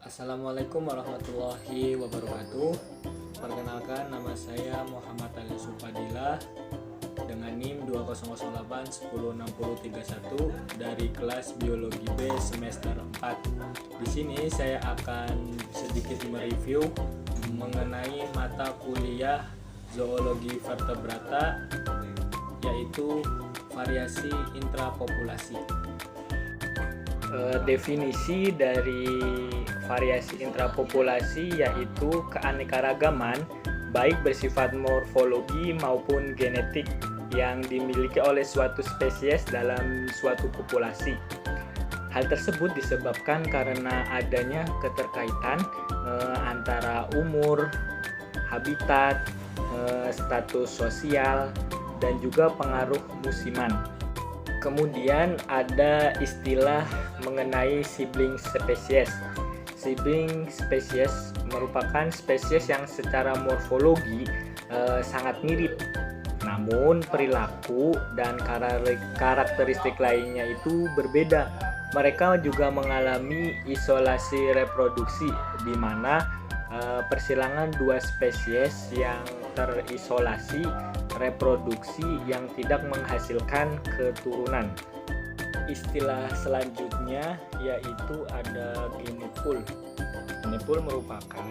Assalamualaikum warahmatullahi wabarakatuh. Perkenalkan, nama saya Muhammad Ali Supadillah dengan NIM 2008 dari kelas Biologi B semester 4. Di sini saya akan sedikit mereview mengenai mata kuliah zoologi vertebrata, yaitu variasi intrapopulasi. Definisi dari variasi intrapopulasi yaitu keanekaragaman baik bersifat morfologi maupun genetik yang dimiliki oleh suatu spesies dalam suatu populasi. Hal tersebut disebabkan karena adanya keterkaitan antara umur, habitat, status sosial, dan juga pengaruh musiman. Kemudian ada istilah mengenai sibling spesies. Sibling spesies merupakan spesies yang secara morfologi sangat mirip, namun perilaku dan karakteristik lainnya itu berbeda. Mereka juga mengalami isolasi reproduksi, di mana persilangan dua spesies yang terisolasi reproduksi yang tidak menghasilkan keturunan. Istilah selanjutnya yaitu ada gene pool. Gene pool merupakan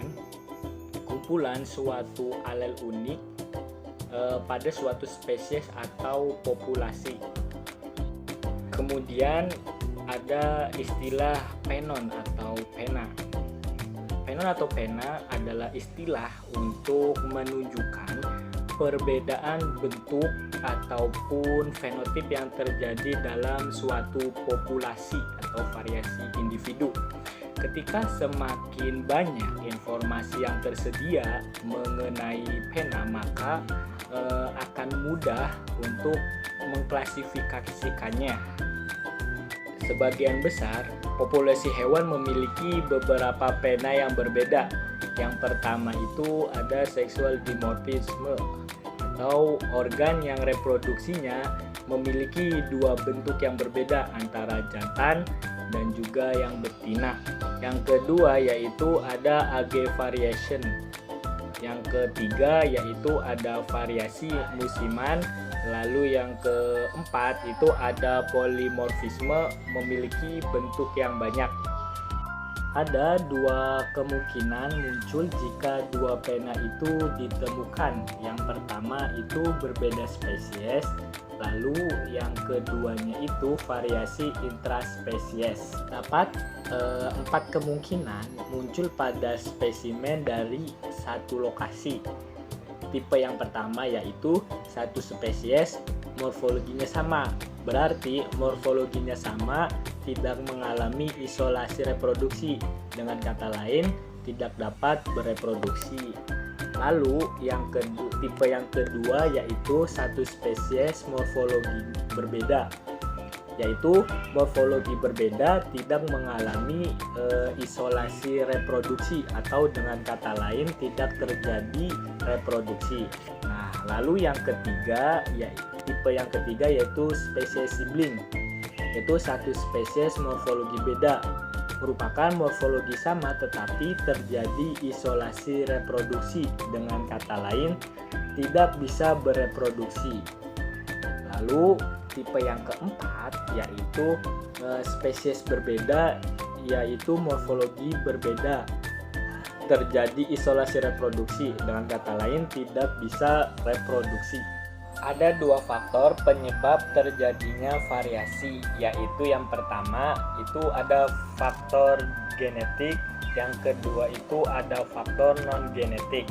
kumpulan suatu alel unik pada suatu spesies atau populasi. Kemudian ada istilah penon atau pena. Penon atau pena adalah istilah untuk menunjukkan perbedaan bentuk ataupun fenotip yang terjadi dalam suatu populasi atau variasi individu. Ketika semakin banyak informasi yang tersedia mengenai pena, maka akan mudah untuk mengklasifikasikannya. Sebagian besar populasi hewan memiliki beberapa pena yang berbeda. Yang pertama itu ada seksual dimorfisme, atau organ yang reproduksinya memiliki dua bentuk yang berbeda antara jantan dan juga yang betina. Yang kedua yaitu ada age variation. Yang ketiga yaitu ada variasi musiman. Lalu yang keempat itu ada polimorfisme, memiliki bentuk yang banyak. Ada dua kemungkinan muncul jika dua pena itu ditemukan. Yang pertama itu berbeda spesies, lalu yang keduanya itu variasi intraspesies. Dapat empat kemungkinan muncul pada spesimen dari satu lokasi. Tipe yang pertama yaitu satu spesies morfologinya sama. Berarti morfologinya sama, tidak mengalami isolasi reproduksi. Dengan kata lain, tidak dapat bereproduksi. Lalu tipe yang kedua yaitu satu spesies morfologi berbeda, yaitu morfologi berbeda tidak mengalami isolasi reproduksi, atau dengan kata lain tidak terjadi reproduksi. Nah, lalu yang ketiga tipe yang ketiga yaitu spesies sibling, yaitu satu spesies morfologi beda, merupakan morfologi sama tetapi terjadi isolasi reproduksi, dengan kata lain tidak bisa bereproduksi. Lalu tipe yang keempat yaitu spesies berbeda, yaitu morfologi berbeda, terjadi isolasi reproduksi, dengan kata lain tidak bisa reproduksi. Ada dua faktor penyebab terjadinya variasi, yaitu yang pertama itu ada faktor genetik, yang kedua itu ada faktor non-genetik.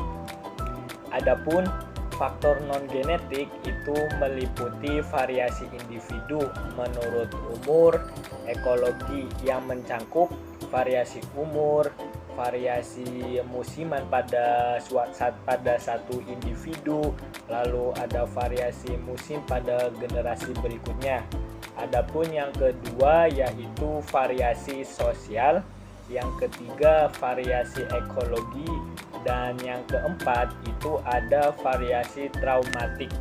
Adapun faktor non-genetik itu meliputi variasi individu menurut umur, ekologi yang mencangkup variasi umur, variasi musiman pada satu individu, lalu ada variasi musim pada generasi berikutnya. Adapun yang kedua yaitu variasi sosial, yang ketiga variasi ekologi, dan yang keempat itu ada variasi traumatik.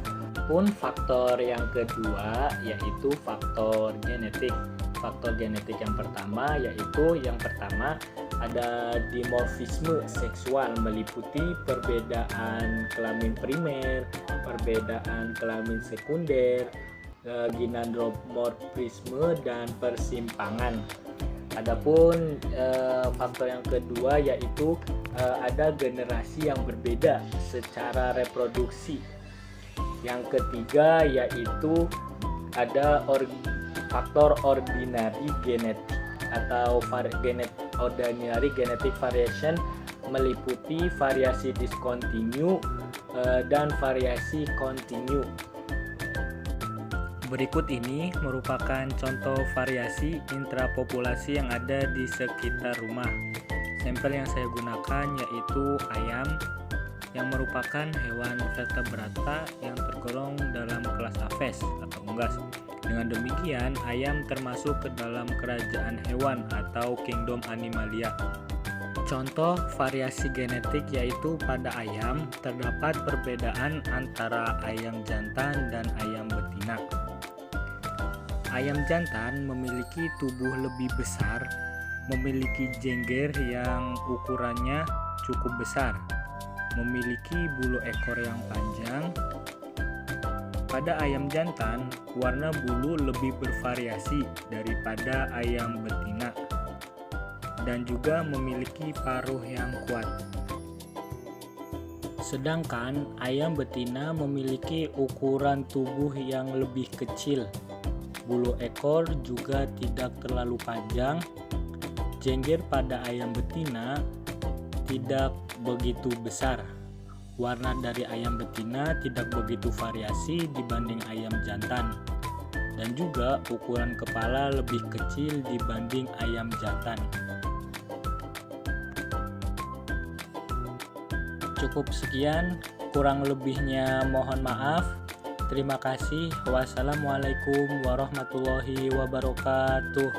Adapun faktor yang kedua yaitu faktor genetik. Faktor genetik yang pertama ada dimorfisme seksual, meliputi perbedaan kelamin primer, perbedaan kelamin sekunder, ginandromorfisme dan persimpangan. Adapun faktor yang kedua yaitu ada generasi yang berbeda secara reproduksi. Yang ketiga yaitu ada faktor ordinary genetik atau ordinary genetic variation, meliputi variasi diskontinu dan variasi kontinu. Berikut ini merupakan contoh variasi intrapopulasi yang ada di sekitar rumah. Sampel yang saya gunakan yaitu ayam, yang merupakan hewan vertebrata yang tergolong dalam kelas Aves atau unggas. Dengan demikian, ayam termasuk ke dalam kerajaan hewan atau kingdom Animalia. Contoh variasi genetik yaitu pada ayam terdapat perbedaan antara ayam jantan dan ayam betina. Ayam jantan memiliki tubuh lebih besar, memiliki jengger yang ukurannya cukup besar, memiliki bulu ekor yang panjang. Pada ayam jantan, warna bulu lebih bervariasi daripada ayam betina dan juga memiliki paruh yang kuat. Sedangkan ayam betina memiliki ukuran tubuh yang lebih kecil. Bulu ekor juga tidak terlalu panjang. Jengger pada ayam betina tidak begitu besar. Warna dari ayam betina tidak begitu variasi dibanding ayam jantan, dan juga ukuran kepala lebih kecil dibanding ayam jantan. Cukup sekian, kurang lebihnya mohon maaf. Terima kasih. Wassalamualaikum warahmatullahi wabarakatuh.